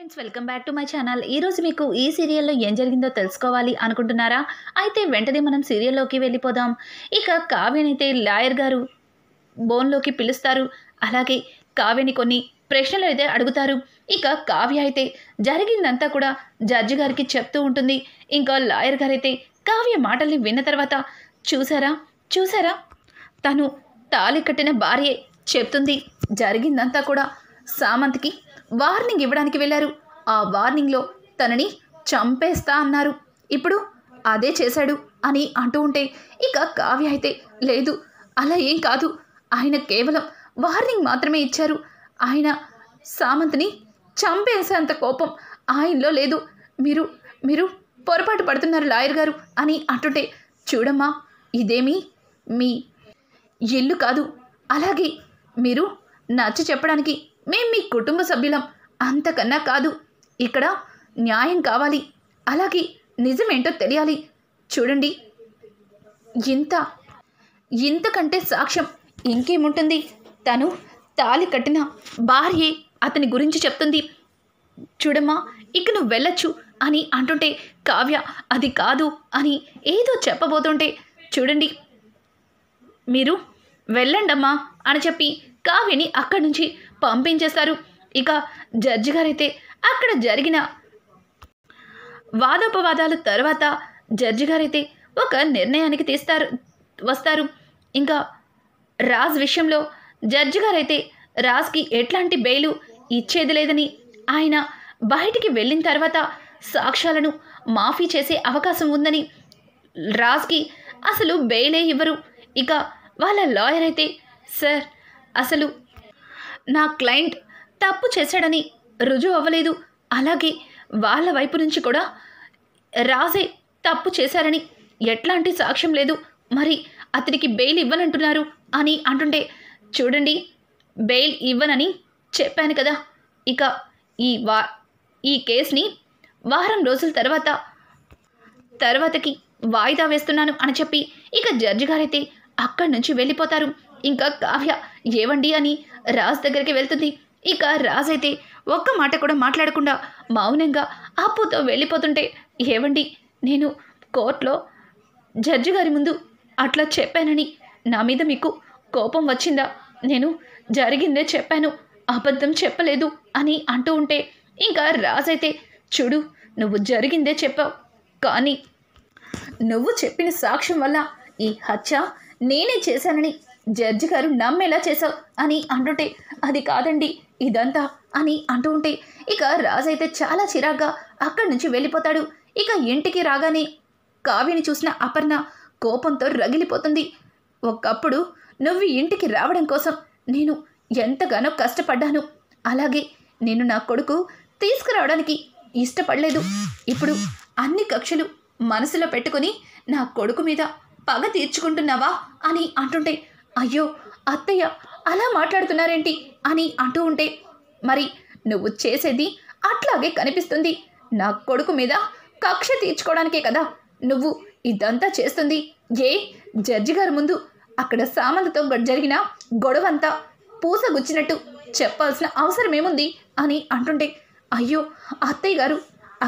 Friends, welcome back to my channel. ఈరోజు మీకు ఈ సీరియల్లో ఏం జరిగిందో తెలుసుకోవాలి అనుకుంటున్నారా? అయితే వెంటనే మనం సీరియల్లోకి వెళ్ళిపోదాం. ఇక కావ్యనైతే లాయర్ గారు బోన్లోకి పిలుస్తారు. అలాగే కావ్యని కొన్ని ప్రశ్నలు అయితే అడుగుతారు. ఇక కావ్య అయితే జరిగిందంతా కూడా జడ్జి గారికి చెప్తూ ఉంటుంది. ఇంకా లాయర్ గారైతే కావ్య మాటల్ని విన్న తర్వాత చూసారా తను తాళి కట్టిన భార్యే చెప్తుంది జరిగిందంతా కూడా. సామంత్కి వార్నింగ్ ఇవ్వడానికి వెళ్ళారు. ఆ వార్నింగ్లో తనని చంపేస్తా అన్నారు. ఇప్పుడు అదే చేశాడు అని అంటూ ఉంటే ఇక కావ్య అయితే లేదు, అలా ఏం కాదు, ఆయన కేవలం వార్నింగ్ మాత్రమే ఇచ్చారు. ఆయన సామంత్ని చంపేసేంత కోపం ఆయనలో లేదు. మీరు మీరు పొరపాటు పడుతున్నారు లాయర్ గారు అని అంటుంటే, చూడమ్మా, ఇదేమీ మీ ఇల్లు కాదు. అలాగే మీరు నచ్చ చెప్పడానికి మేం మీ కుటుంబ సభ్యులం, అంతకన్నా కాదు. ఇక్కడ న్యాయం కావాలి, అలాగే నిజమేంటో తెలియాలి. చూడండి, ఇంతకంటే సాక్ష్యం ఇంకేముంటుంది? తను తాళి కట్టిన భార్యే అతని గురించి చెప్తుంది. చూడమ్మా, ఇక నువ్వు వెళ్ళొచ్చు అని అంటుంటే కావ్య అది కాదు అని ఏదో చెప్పబోతుంటే, చూడండి, మీరు వెళ్ళండమ్మా అని చెప్పి కావ్యని అక్కడి నుంచి పంపించేస్తారు. ఇక జడ్జి గారైతే అక్కడ జరిగిన వాదోపవాదాల తర్వాత జడ్జి గారైతే ఒక నిర్ణయానికి వస్తారు. ఇంకా రాజ్ విషయంలో జడ్జి గారైతే రాజ్కి ఎట్లాంటి బెయిలు ఇచ్చేది లేదని, ఆయన బయటికి వెళ్ళిన తర్వాత సాక్ష్యాలను మాఫీ చేసే అవకాశం ఉందని, రాజ్కి అసలు బెయిలే ఇవ్వరు. ఇక వాళ్ళ లాయర్ అయితే, సార్, అసలు నా క్లయింట్ తప్పు చేశాడని రుజువు అవ్వలేదు, అలాగే వాళ్ళ వైపు నుంచి కూడా రాజే తప్పు చేశారని ఎట్లాంటి సాక్ష్యం లేదు, మరి అతనికి బెయిల్ ఇవ్వనంటున్నారు అని అంటుంటే, చూడండి, బెయిల్ ఇవ్వనని చెప్పాను కదా. ఇక ఈ కేసుని వారం రోజుల తర్వాతకి వాయిదా వేస్తున్నాను అని చెప్పి ఇక జడ్జి గారైతే అక్కడి నుంచి వెళ్ళిపోతారు. ఇంకా కావ్య ఏవండి అని రాజ్ దగ్గరికి వెళ్తుంది. ఇక రాజ్ అయితే ఒక్క మాట కూడా మాట్లాడకుండా మౌనంగా అప్పుతో వెళ్ళిపోతుంటే, ఏవండి, నేను కోర్టులో జడ్జి గారి ముందు అట్లా చెప్పానని నా మీద మీకు కోపం వచ్చిందా? నేను జరిగిందే చెప్పాను, అబద్ధం చెప్పలేదు అని అంటూ ఉంటే ఇంకా రాజ్ అయితే, చూడు, నువ్వు జరిగిందే చెప్పావు, కానీ నువ్వు చెప్పిన సాక్ష్యం వల్ల ఈ హత్య నేనే చేశానని జడ్జి గారు నమ్మేలా చేశావు అని అంటుంటే, అది కాదండి ఇదంతా అని అంటూ ఉంటే ఇక రాజ్ అయితే చాలా చిరాగ్గా అక్కడి నుంచి వెళ్ళిపోతాడు. ఇక ఇంటికి రాగానే కావ్యని చూసిన అపర్ణ కోపంతో రగిలిపోతుంది. ఒకప్పుడు నువ్వు ఇంటికి రావడం కోసం నేను ఎంతగానో కష్టపడ్డాను, అలాగే నేను నా కొడుకు తీసుకురావడానికి ఇష్టపడలేదు. ఇప్పుడు అన్ని కక్షలు మనసులో పెట్టుకుని నా కొడుకు మీద పగ తీర్చుకుంటున్నావా అని అంటుంటే, అయ్యో అత్తయ్య, అలా మాట్లాడుతున్నారేంటి అని అంటూ ఉంటే, మరి నువ్వు చేసేది అట్లాగే కనిపిస్తుంది. నా కొడుకు మీద కక్ష తీర్చుకోవడానికే కదా నువ్వు ఇదంతా చేస్తుంది. జడ్జి గారి ముందు అక్కడ సామంతతో జరిగిన గొడవంతా పూసగుచ్చినట్టు చెప్పాల్సిన అవసరం ఏముంది అని అంటుంటే, అయ్యో అత్తయ్య గారు,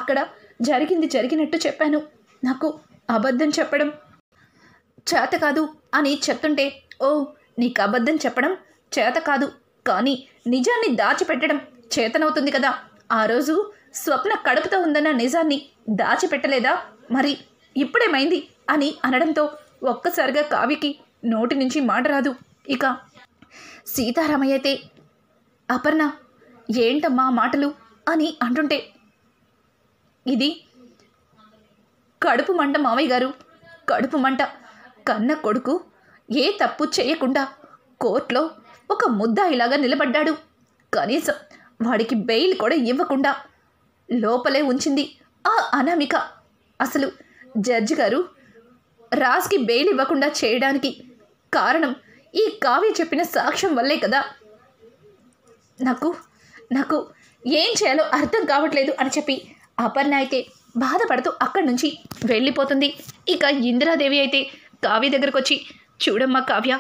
అక్కడ జరిగినట్టు చెప్పాను, నాకు అబద్ధం చెప్పడం చేత కాదు అని చెప్తుంటే, ఓ, నీకు అబద్ధం చెప్పడం చేత కాదు, కానీ నిజాన్ని దాచిపెట్టడం చేతనవుతుంది కదా. ఆ రోజు స్వప్న కడుపుతో ఉందన్న నిజాన్ని దాచిపెట్టలేదా? మరి ఇప్పుడేమైంది అని అనడంతో ఒక్కసారిగా కావ్యకి నోటి నుంచి మాట రాదు. ఇక సీతారామయ్య అయితే, అపర్ణ, ఏంటమ్మా మాటలు అని అంటుంటే, ఇది కడుపు మంట మావయ్య గారు, కడుపు మంట. కన్న కొడుకు ఏ తప్పు చేయకుండా కోర్టులో ఒక ముద్దాయిలాగా నిలబడ్డాడు. కనీసం వాడికి బెయిల్ కూడా ఇవ్వకుండా లోపలే ఉంచింది ఆ అనామిక. అసలు జడ్జి గారు రాజ్కి బెయిల్ ఇవ్వకుండా చేయడానికి కారణం ఈ కావ్య చెప్పిన సాక్ష్యం వల్లే కదా. నాకు ఏం చేయాలో అర్థం కావట్లేదు అని చెప్పి అపర్ణ అయితే బాధపడుతూ అక్కడి నుంచి వెళ్ళిపోతుంది. ఇక ఇందిరాదేవి అయితే కావ్య దగ్గరకు వచ్చి, చూడమ్మా కావ్య,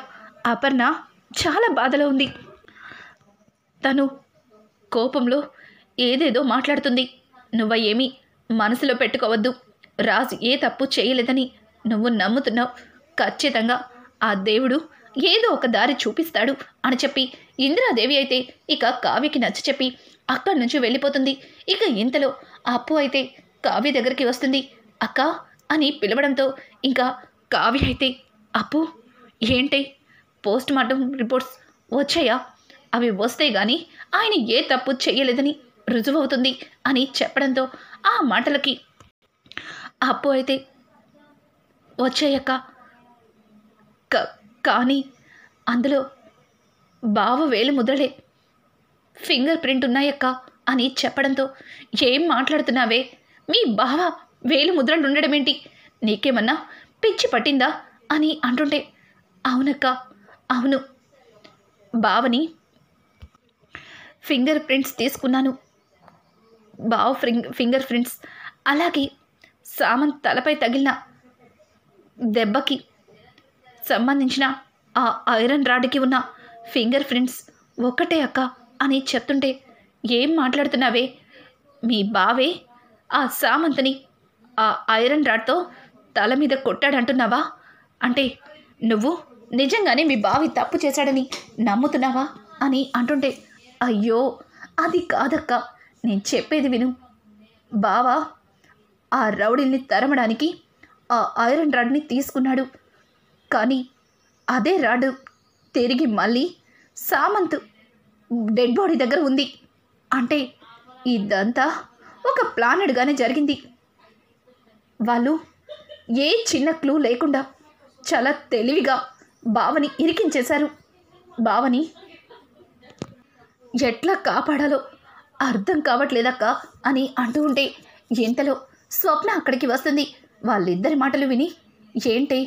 అపర్ణ చాలా బాధలో ఉంది. తను కోపంలో ఏదేదో మాట్లాడుతుంది. నువ్వేమీ మనసులో పెట్టుకోవద్దు. రాజు ఏ తప్పు చేయలేదని నువ్వు నమ్ముతున్నావు. ఖచ్చితంగా ఆ దేవుడు ఏదో ఒక దారి చూపిస్తాడు అని చెప్పి ఇందిరాదేవి అయితే ఇక కావ్యకి నచ్చ చెప్పి అక్కడి నుంచి వెళ్ళిపోతుంది. ఇక ఇంతలో అప్పు అయితే కావ్య దగ్గరికి వస్తుంది. అక్క అని పిలవడంతో ఇంకా కావ్య అయితే అప్పు ఏంటి పోస్ట్ మార్టం రిపోర్ట్స్ వచ్చాయా? అవి వస్తే గాని ఆయన ఏ తప్పు చేయలేదని రుజువవుతుంది అని చెప్పడంతో ఆ మాటలకి అప్పు అయితే వచ్చాయక్క, కానీ అందులో బావ వేలు ముద్రలే ఫింగర్ ప్రింట్ ఉన్నాయక్క అని చెప్పడంతో ఏం మాట్లాడుతున్నావే? మీ బావ వేలు ముద్రలు ఉండడం ఏంటి? నీకేమన్నా పిచ్చి పట్టిందా అని అంటుంటే అవునక్క, అవును, బావని ఫింగర్ ప్రింట్స్ తీసుకున్నాను. బావ ఫింగర్ ప్రింట్స్ అలాగే సామంత్ తలపై తగిలిన దెబ్బకి సంబంధించిన ఆ ఐరన్ రాడ్కి ఉన్న ఫింగర్ ప్రింట్స్ ఒక్కటే అక్క అని చెప్తుంటే ఏం మాట్లాడుతున్నావే? మీ బావే ఆ సామంత్ని ఆ ఐరన్ రాడ్తో తల మీద కొట్టాడంటున్నావా? అంటే నువ్వు నిజంగానే మీ బావి తప్పు చేశాడని నమ్ముతున్నావా అని అంటుంటే అయ్యో అది కాదక్క, నేను చెప్పేది విను. బావా ఆ రౌడీల్ని తరమడానికి ఆ ఐరన్ రాడ్ని తీసుకున్నాడు. కానీ అదే రాడ్ తిరిగి మళ్ళీ సామంత్ డెడ్ బాడీ దగ్గర ఉంది. అంటే ఇదంతా ఒక ప్లానెడ్గానే జరిగింది. వాళ్ళు ఏ చిన్న క్లూ లేకుండా చాలా తెలివిగా బావని ఇరికించేశారు. బావని ఎట్లా కాపాడాలో అర్థం కావట్లేదక్క అని అంటూ ఉంటే ఇంతలో స్వప్న అక్కడికి వస్తుంది. వాళ్ళిద్దరి మాటలు విని ఏంటి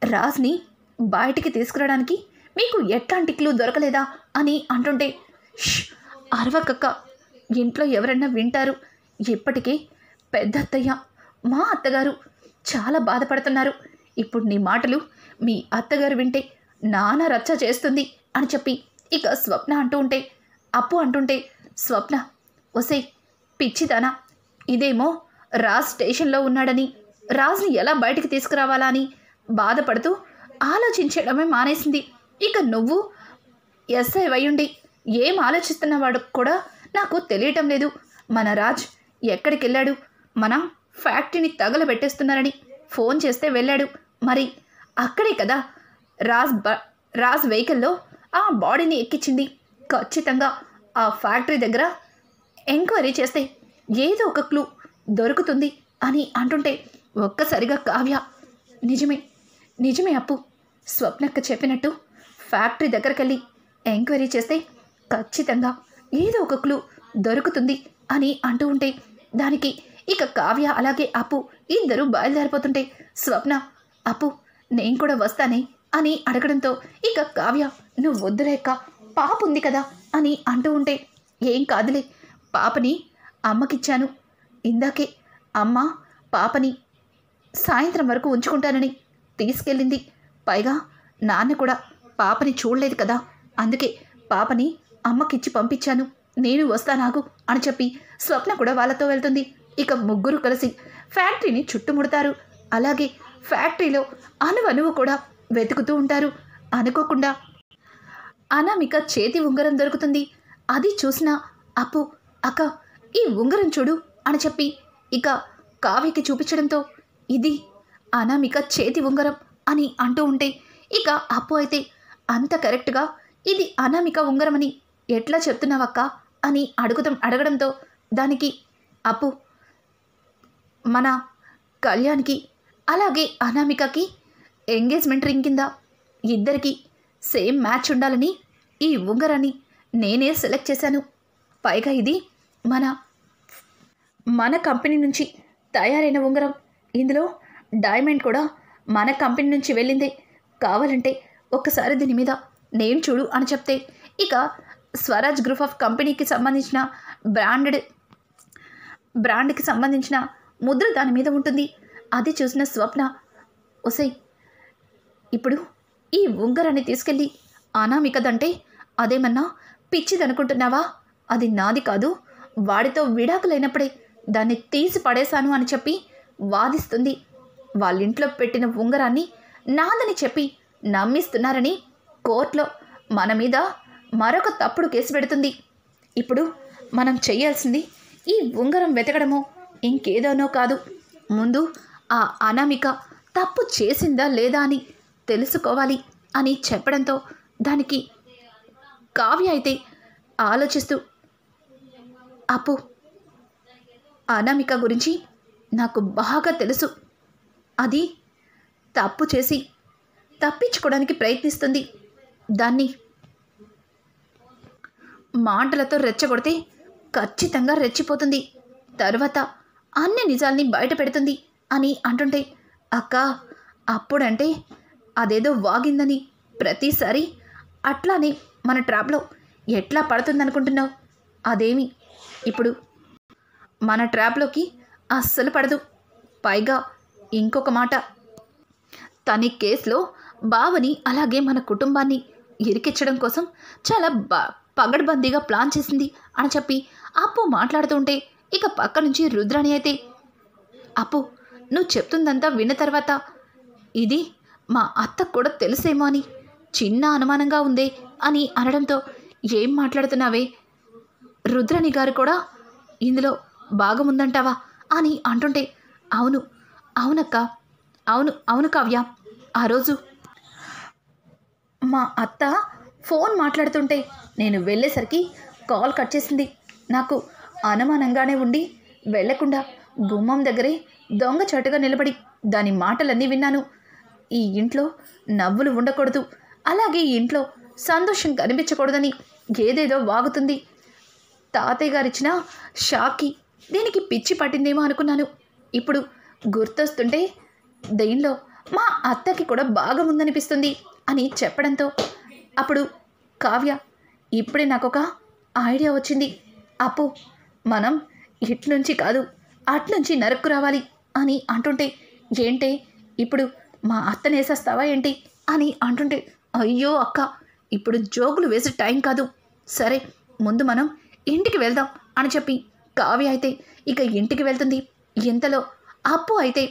రాజ్ని బయటికి తీసుకురావడానికి మీకు ఎట్లాంటి క్లూ దొరకలేదా అని అంటుంటే అరవకక్క, ఇంట్లో ఎవరన్నా వింటారు. ఇప్పటికే పెద్దత్తయ్య మా అత్తగారు చాలా బాధపడుతున్నారు. ఇప్పుడు నీ మాటలు మీ అత్తగారు వింటే నానా రచ్చ చేస్తుంది అని చెప్పి ఇక స్వప్న అంటూ ఉంటే అప్పు అంటుంటే స్వప్న ఒసే పిచ్చిదానా, ఇదేమో రాజ్ స్టేషన్లో ఉన్నాడని రాజ్ని ఎలా బయటికి తీసుకురావాలా అని బాధపడుతూ ఆలోచించడమే మానేసింది. ఇక నువ్వు ఎస్ఐ అయ్యుండి ఏం ఆలోచిస్తున్నవాడు కూడా నాకు తెలియటం లేదు. మన రాజ్ ఎక్కడికి వెళ్ళాడు? మన ఫ్యాక్టరీని తగలబెట్టేస్తున్నారని ఫోన్ చేస్తే వెళ్ళాడు. మరి అక్కడే కదా రాజ్ వెహికల్లో ఆ బాడీని ఎక్కించింది. ఖచ్చితంగా ఆ ఫ్యాక్టరీ దగ్గర ఎంక్వైరీ చేస్తే ఏదో ఒక క్లూ దొరుకుతుంది అని అంటుంటే ఒక్కసారిగా కావ్య నిజమే అప్పు, స్వప్నక్క చెప్పినట్టు ఫ్యాక్టరీ దగ్గరికి వెళ్ళి ఎంక్వైరీ చేస్తే ఖచ్చితంగా ఏదో ఒక క్లూ దొరుకుతుంది అని అంటూ ఉంటే దానికి ఇక కావ్య అలాగే అప్పు ఇద్దరు బయలుదేరిపోతుంటే స్వప్న అప్పు నేను కూడా వస్తానే అని అడగడంతో ఇక కావ్య నువ్వు వద్దులేక పాప ఉంది కదా అని అంటూ ఉంటే ఏం కాదులే, పాపని అమ్మకిచ్చాను. ఇందాకే అమ్మ పాపని సాయంత్రం వరకు ఉంచుకుంటానని తీసుకెళ్ళింది. పైగా నాన్న కూడా పాపని చూడలేదు కదా, అందుకే పాపని అమ్మకిచ్చి పంపించాను. నేను వస్తానాగు అని చెప్పి స్వప్న కూడా వాళ్ళతో వెళ్తుంది. ఇక ముగ్గురు కలిసి ఫ్యాక్టరీని చుట్టుముడతారు. అలాగే ఫ్యాక్టరీలో అణువణువు కూడా వెతుకుతూ ఉంటారు. అనుకోకుండా అనామిక చేతి ఉంగరం దొరుకుతుంది. అది చూసిన అప్పు అక్క ఈ ఉంగరం చూడు అని చెప్పి ఇక కావ్యకి చూపించడంతో ఇది అనామిక చేతి ఉంగరం అని అంటూ ఉంటే ఇక అప్పు అయితే అంత కరెక్ట్గా ఇది అనామిక ఉంగరం అని ఎట్లా చెప్తున్నావక్క అని అడగడంతో దానికి అప్పు మన కళ్యాణ్కి అలాగే అనామికకి ఎంగేజ్మెంట్ రింగ్ కింద ఇద్దరికి సేమ్ మ్యాచ్ ఉండాలని ఈ ఉంగరాన్ని నేనే సెలెక్ట్ చేశాను. పైగా ఇది మన కంపెనీ నుంచి తయారైన ఉంగరం. ఇందులో డైమండ్ కూడా మన కంపెనీ నుంచి వెళ్ళిందే. కావాలంటే ఒక్కసారి దీని మీద నేను చూడు అని చెప్తే ఇక స్వరాజ్ గ్రూప్ ఆఫ్ కంపెనీకి సంబంధించిన బ్రాండ్కి సంబంధించిన ముద్ర దాని మీద ఉంటుంది. అది చూసిన స్వప్న ఒసై ఇప్పుడు ఈ ఉంగరాన్ని తీసుకెళ్ళి అనామికదంటే అదేమన్నా పిచ్చిదనుకుంటున్నావా? అది నాది కాదు, వాడితో విడాకులైనప్పుడే దాన్ని తీసి పడేశాను అని చెప్పి వాదిస్తుంది. వాళ్ళింట్లో పెట్టిన ఉంగరాన్ని నాదని చెప్పి నమ్మిస్తున్నారని కోర్టులో మన మీద మరొక తప్పుడు కేసు పెడుతుంది. ఇప్పుడు మనం చెయ్యాల్సింది ఈ ఉంగరం వెతకడమో ఇంకేదోనో కాదు, ముందు ఆ అనామిక తప్పు చేసిందా లేదా అని తెలుసుకోవాలి అని చెప్పడంతో దానికి కావ్య అయితే ఆలోచిస్తూ, అప్పు, అనామిక గురించి నాకు బాగా తెలుసు. అది తప్పు చేసి తప్పించుకోవడానికి ప్రయత్నిస్తుంది. దాన్ని మాటలతో రెచ్చగొడితే ఖచ్చితంగా రెచ్చిపోతుంది. తర్వాత అన్ని నిజాల్ని బయట పెడుతుంది అని అంటుంటే, అక్క అప్పుడంటే అదేదో వాగిందని ప్రతిసారి అట్లానే మన ట్రాప్లో ఎట్లా పడుతుందనుకుంటున్నావు? అదేమి ఇప్పుడు మన ట్రాప్లోకి అస్సలు పడదు. పైగా ఇంకొక మాట, తన కేసులో బావని అలాగే మన కుటుంబాన్ని ఇరికించడం కోసం చాలా పగడ్బందీగా ప్లాన్ చేసింది అని చెప్పి అప్పు మాట్లాడుతుంటే, ఇక పక్క నుంచి రుద్రాణి అయితే, అప్పు నువ్వు చెప్తుందంతా విన్న తర్వాత ఇది మా అత్తకు కూడా తెలుసేమో అని చిన్న అనుమానంగా ఉందే అని అనడంతో, ఏం మాట్లాడుతున్నావే, రుద్రాణి గారు కూడా ఇందులో భాగముందంటావా అని అంటుంటే, అవును అవునక్క, అవును కావ్య, ఆ రోజు మా అత్త ఫోన్ మాట్లాడుతుంటే నేను వెళ్ళేసరికి కాల్ కట్ చేసింది. నాకు అనుమానంగానే ఉండి వెళ్లకుండా గుమ్మం దగ్గరే దొంగచాటుగా నిలబడి దాని మాటలన్నీ విన్నాను. ఈ ఇంట్లో నవ్వులు ఉండకూడదు, అలాగే ఈ ఇంట్లో సంతోషం కనిపించకూడదని ఏదేదో వాగుతుంది. తాతయ్య గారిచ్చిన షాక్కి దీనికి పిచ్చి పట్టిందేమో అనుకున్నాను. ఇప్పుడు గుర్తొస్తుంటే దీనిలో మా అత్తకి కూడా బాగా ఉందనిపిస్తుంది అని చెప్పడంతో, అప్పుడు కావ్య, ఇప్పుడే నాకొక ఐడియా వచ్చింది. అప్పు, మనం ఇట్నుంచి కాదు అట్నుంచి నరుక్కు రావాలి అని అంటుంటే, ఏంటే ఇప్పుడు మా అత్తని వేసేస్తావా ఏంటి అని అంటుంటే, అయ్యో అక్క, ఇప్పుడు జోకులు వేసే టైం కాదు, సరే ముందు మనం ఇంటికి వెళ్దాం అని చెప్పి కావ్య అయితే ఇక ఇంటికి వెళ్తుంది. ఇంతలో అప్పు అయితే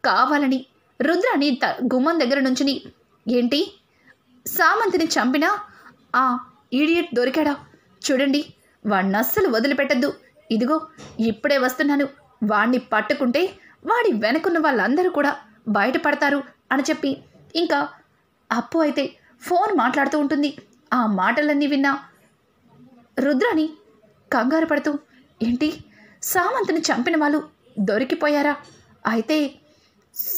కావాలని రుద్రాని గుమ్మం దగ్గర నుంచుని, ఏంటి సామంతిని చంపినా ఆ ఈడియట్ దొరికాడా చూడండి, వాడిని అస్సలు వదిలిపెట్టద్దు, ఇదిగో ఇప్పుడే వస్తున్నాను, వాడిని పట్టుకుంటే వాడి వెనకున్న వాళ్ళందరూ కూడా బయటపడతారు అని చెప్పి ఇంకా అప్పు అయితే ఫోన్ మాట్లాడుతూ ఉంటుంది. ఆ మాటలన్నీ విన్నా రుద్రాని కంగారు పడుతూ, ఏంటి సామంతిని చంపిన వాళ్ళు దొరికిపోయారా? అయితే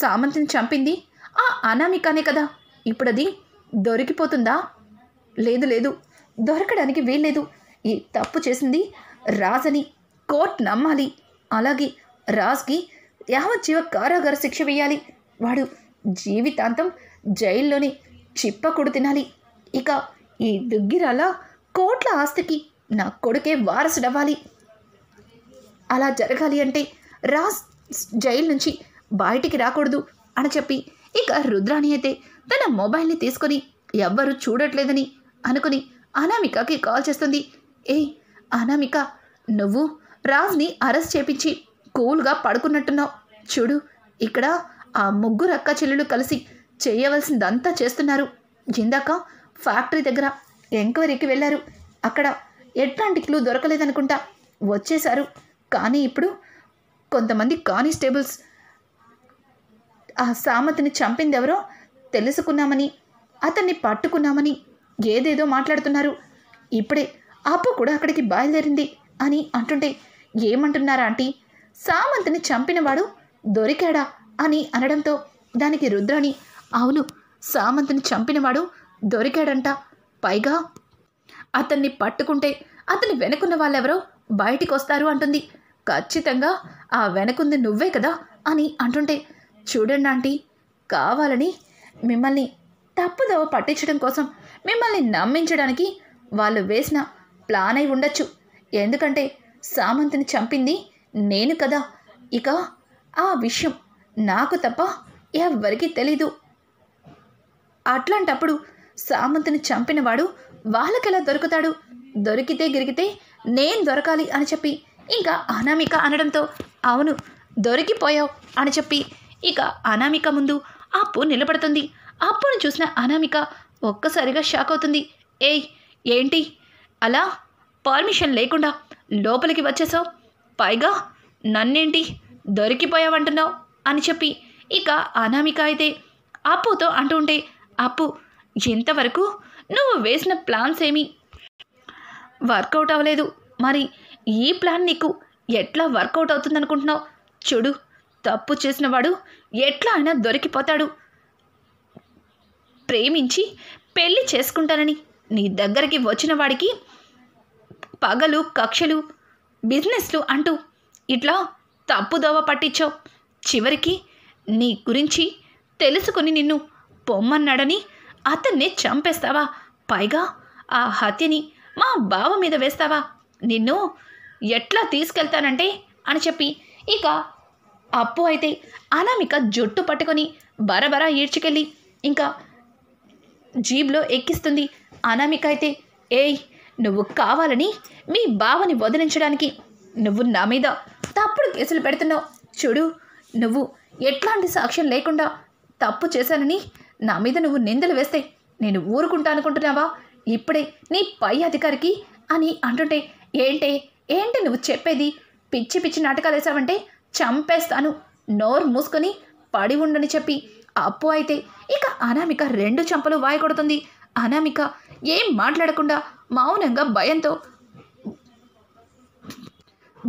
సామంతిని చంపింది ఆ అనామికనే కదా, ఇప్పుడు అది దొరికిపోతుందా? లేదు, దొరకడానికి వీల్లేదు. ఈ తప్పు చేసింది రాజని కోర్టు నమ్మాలి, అలాగే రాజ్కి యావజ్జీవ కారాగార శిక్ష వేయాలి, వాడు జీవితాంతం జైల్లోనే చిప్పకుడు తినాలి. ఇక ఈ దుగ్గిరాల కోట్ల ఆస్తికి నా కొడుకే వారసుడవ్వాలి. అలా జరగాలి అంటే రాజ్ జైలు నుంచి బయటికి రాకూడదు అని చెప్పి ఇక రుద్రాణి అయితే తన మొబైల్ని తీసుకొని ఎవ్వరూ చూడట్లేదని అనుకుని అనామికకి కాల్ చేస్తుంది. ఏయ్ అనామిక, నువ్వు రాజ్ని అరెస్ట్ చేపించి కూల్గా పడుకున్నట్టున్నావు చూడు, ఇక్కడ ఆ ముగ్గురు అక్క చెల్లెలు కలిసి చేయవలసిందంతా చేస్తున్నారు. ఇందాక ఫ్యాక్టరీ దగ్గర ఎంక్వైరీకి వెళ్ళారు, అక్కడ ఎట్లాంటి క్లూ దొరకలేదనుకుంటా వచ్చేశారు. కానీ ఇప్పుడు కొంతమంది కానిస్టేబుల్స్ ఆ సామంతిని చంపిందెవరో తెలుసుకున్నామని, అతన్ని పట్టుకున్నామని ఏదేదో మాట్లాడుతున్నారు. ఇప్పుడే అప్పు కూడా అక్కడికి బయలుదేరింది అని అంటుంటే, ఏమంటున్నారా ఆంటీ, సామంతిని చంపినవాడు దొరికాడా అని అనడంతో దానికి రుద్రాణి, అవును సామంతిని చంపినవాడు దొరికాడంట, పైగా అతన్ని పట్టుకుంటే అతని వెనుకున్న వాళ్ళెవరో బయటికి వస్తారు అంటుంది. ఖచ్చితంగా ఆ వెనకుంది నువ్వే కదా అని అంటుంటే, చూడండి ఆంటీ, కావాలని మిమ్మల్ని తప్పుదవ పట్టించడం కోసం మిమ్మల్ని నమ్మించడానికి వాళ్ళు వేసిన ప్లాన్ అయి ఉండొచ్చు. ఎందుకంటే సామంతిని చంపింది నేను కదా, ఇక ఆ విషయం నాకు తప్ప ఎవ్వరికీ తెలీదు. అట్లాంటప్పుడు సామంతిని చంపినవాడు వాళ్ళకెలా దొరుకుతాడు? దొరికితే గిరిగితే నేను దొరకాలి అని చెప్పి ఇంకా అనామిక అనడంతో అవును దొరికిపోయావు అని చెప్పి ఇక అనామిక ముందు అప్పు నిలబడుతుంది. అప్పును చూసిన అనామిక ఒక్కసారిగా షాక్ అవుతుంది. ఏయ్ ఏంటి అలా పర్మిషన్ లేకుండా లోపలికి వచ్చేసావు, పైగా నన్నేంటి దొరికిపోయావంటున్నావు అని చెప్పి ఇక అనామిక అయితే అప్పుతో అంటూ ఉంటే, అప్పు ఇంతవరకు నువ్వు వేసిన ప్లాన్స్ ఏమీ వర్కౌట్ అవ్వలేదు, మరి ఈ ప్లాన్ నీకు ఎట్లా వర్కౌట్ అవుతుందనుకుంటున్నావు? చూడు తప్పు చేసిన వాడు ఎట్లా అయినా దొరికిపోతాడు. ప్రేమించి పెళ్లి చేసుకుంటానని నీ దగ్గరికి వచ్చిన వాడికి పగలు కక్షలు బిజినెస్లు అంటూ ఇట్లా తప్పుదోవ పట్టించావు. చివరికి నీ గురించి తెలుసుకుని నిన్ను పొమ్మన్నాడని అతన్నే చంపేస్తావా? పైగా ఆ హత్యని మా బావ మీద వేస్తావా? నిన్ను ఎట్లా తీసుకెళ్తానంటే అని చెప్పి ఇక అప్పు అయితే అనామిక జుట్టు పట్టుకొని బరబరా ఈడ్చుకెళ్ళి ఇంకా జీబ్లో ఎక్కిస్తుంది. అనామిక అయితే ఏయ్ నువ్వు కావాలని మీ బావని వదిలించడానికి నువ్వు నా మీద తప్పుడు కేసులు పెడుతున్నావు. చూడు నువ్వు ఎట్లాంటి సాక్ష్యం లేకుండా తప్పు చేశానని నా మీద నువ్వు నిందలు వేస్తే నేను ఊరుకుంటా అనుకుంటున్నావా? ఇప్పుడే నీ పై అధికారికి అని అంటుంటే ఏంటి నువ్వు చెప్పేది? పిచ్చి పిచ్చి నాటకాలు వేసావంటే చంపేస్తాను, నోరు మూసుకొని పడి ఉండని చెప్పి అప్పు అయితే ఇక అనామిక 2 చెంపలు వాయి కొడుతుంది. అనామిక ఏం మాట్లాడకుండా మౌనంగా భయంతో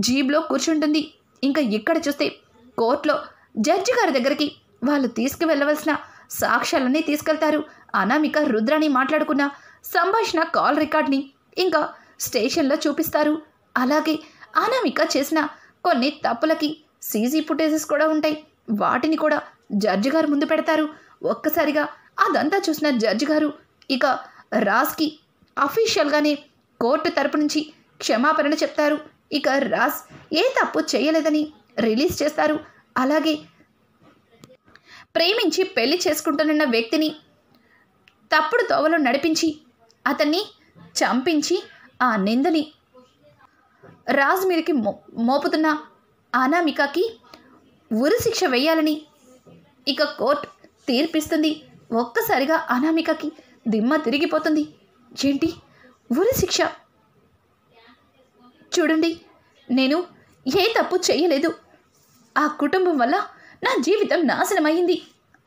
జీబ్లో కూర్చుంటుంది. ఇంకా ఇక్కడ చూస్తే కోర్టులో జడ్జి గారి దగ్గరికి వాళ్ళు తీసుకువెళ్ళవలసిన సాక్ష్యాలన్నీ తీసుకెళ్తారు. అనామిక రుద్రాని మాట్లాడుకున్న సంభాషణ కాల్ రికార్డ్ని ఇంకా స్టేషన్లో చూపిస్తారు. అలాగే అనామిక చేసిన కొన్ని తప్పులకి సీసీ ఫుటేజెస్ కూడా ఉంటాయి, వాటిని కూడా జడ్జి గారు ముందు పెడతారు. ఒక్కసారిగా అదంతా చూసిన జడ్జి గారు ఇక రాజ్కి అఫీషియల్గానే కోర్టు తరపు నుంచి క్షమాపణలు చెప్తారు. ఇక రాజ్ ఏ తప్పు చేయలేదని రిలీజ్ చేస్తారు. అలాగే ప్రేమించి పెళ్లి చేసుకుంటున్న వ్యక్తిని తప్పుడు తోవలో నడిపించి అతన్ని చంపించి ఆ నిందని రాజ్ మీదకి మోపుతున్న అనామికకి ఉరిశిక్ష వేయాలని ఇక కోర్టు తీర్పిస్తుంది. ఒక్కసారిగా అనామికకి దిమ్మ తిరిగిపోతుంది. ఏంటి ఉరిశిక్ష? చూడండి నేను ఏ తప్పు చేయలేదు, ఆ కుటుంబం వల్ల నా జీవితం నాశనమైంది,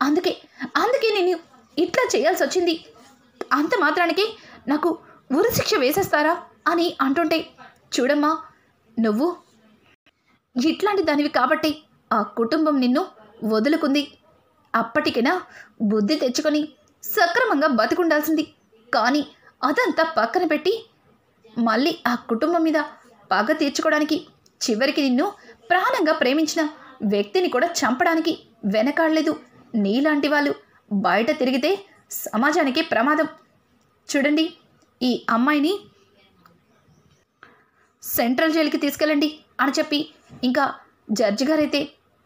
అందుకే నేను ఇట్లా చేయాల్సి వచ్చింది, అంత మాత్రానికి నాకు ఉరిశిక్ష వేసేస్తారా అని అంటుంటే, చూడమ్మా నువ్వు ఇట్లాంటి దానివి కాబట్టి ఆ కుటుంబం నిన్ను వదులుకుంది, అప్పటికైనా బుద్ధి తెచ్చుకొని సక్రమంగా బతికుండాల్సింది. కానీ అదంతా పక్కన పెట్టి మళ్ళీ ఆ కుటుంబం మీద పగ తీర్చుకోవడానికి చివరికి నిన్ను ప్రాణంగా ప్రేమించిన వ్యక్తిని కూడా చంపడానికి వెనకాడలేదు. నీలాంటి వాళ్ళు బయట తిరిగితే సమాజానికి ప్రమాదం. చూడండి ఈ అమ్మాయిని సెంట్రల్ జైలుకి తీసుకెళ్ళండి అని చెప్పి ఇంకా జడ్జి గారైతే,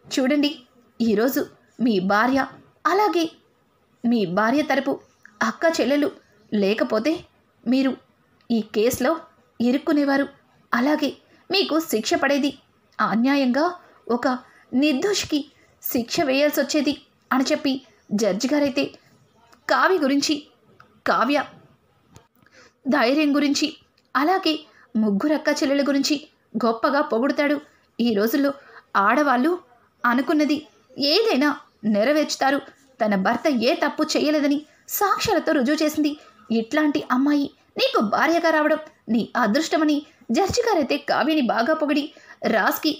చూడండి ఈరోజు మీ భార్య అలాగే మీ భార్య తరపు అక్క చెల్లెలు లేకపోతే మీరు ఈ కేసులో ఇరుక్కునేవారు, అలాగే మీకు శిక్ష పడేది, అన్యాయంగా ఒక నిర్దోషికి శిక్ష వేయాల్సి వచ్చేది అని చెప్పి జడ్జి గారైతే కావ్య గురించి, కావ్య ధైర్యం గురించి అలాగే ముగ్గురు అక్క చెల్లెల గురించి గొప్పగా పొగుడుతాడు. ఈ రోజుల్లో ఆడవాళ్ళు అనుకున్నది ఏదైనా నెరవేర్చుతారు. తన భర్త ఏ తప్పు చేయలేదని సాక్ష్యాలతో రుజువు చేసింది. ఇట్లాంటి అమ్మాయి నీకు భార్యగా రావడం నీ అదృష్టమని జడ్జి గారైతే కావ్యని బాగా పొగిడి రాజ్కి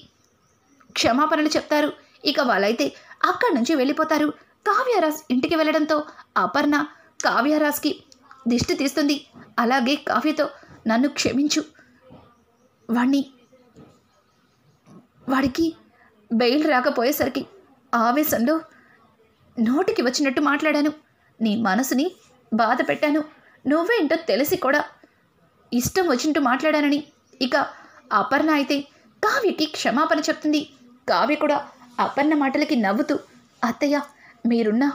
క్షమాపణలు చెప్తారు. ఇక వాళ్ళైతే అక్కడి నుంచి వెళ్ళిపోతారు. కావ్యరాజ్ ఇంటికి వెళ్ళడంతో అపర్ణ కావ్యరాజ్కి దిష్టి తీస్తుంది. అలాగే కావ్యతో నన్ను క్షమించు, వాడికి బెయిల్ రాకపోయేసరికి ఆవేశంలో నోటికి వచ్చినట్టు మాట్లాడాను, నీ మనసుని బాధ పెట్టాను, నువ్వేంటో తెలిసి కూడా ఇష్టం వచ్చినట్టు మాట్లాడానని ఇక అపర్ణ అయితే కావ్యకి క్షమాపణ చెప్తుంది. కావ్య కూడా అపర్ణ మాటలకి నవ్వుతూ, అత్తయ్య మీరున్న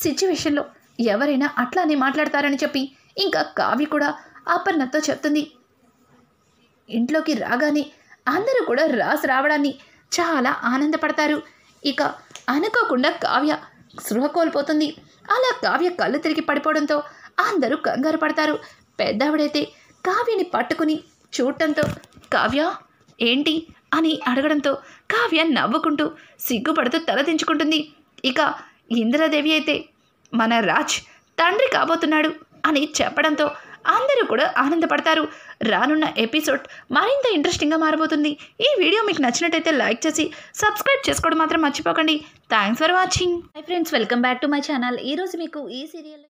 సిచ్యువేషన్లో ఎవరైనా అట్లానే మాట్లాడతారని చెప్పి ఇంకా కావ్య కూడా అపర్ణతో చెప్తుంది. ఇంట్లోకి రాగానే అందరూ కూడా రాజ్ రావడాన్ని చాలా ఆనందపడతారు. ఇక అనుకోకుండా కావ్య స్పృహ కోల్పోతుంది. అలా కావ్య కళ్ళు తిరిగి పడిపోవడంతో అందరూ కంగారు పడతారు. పెద్దావిడైతే కావ్యని పట్టుకుని చూడటంతో కావ్య ఏంటి అని అడగడంతో కావ్య నవ్వుకుంటూ సిగ్గుపడుతూ తలదించుకుంటుంది. ఇక ఇందిరాదేవి అయితే మన రాజ్ తండ్రి కాబోతున్నాడు అని చెప్పడంతో అందరూ కూడా ఆనందపడతారు. రానున్న ఎపిసోడ్ మరింత ఇంట్రెస్టింగ్గా మారబోతుంది. ఈ వీడియో మీకు నచ్చినట్టయితే లైక్ చేసి సబ్స్క్రైబ్ చేసుకోవడం మాత్రం మర్చిపోకండి. Thanks for watching. Hi friends, welcome back to my channel. ఈరోజు మీకు ఈ సీరియల్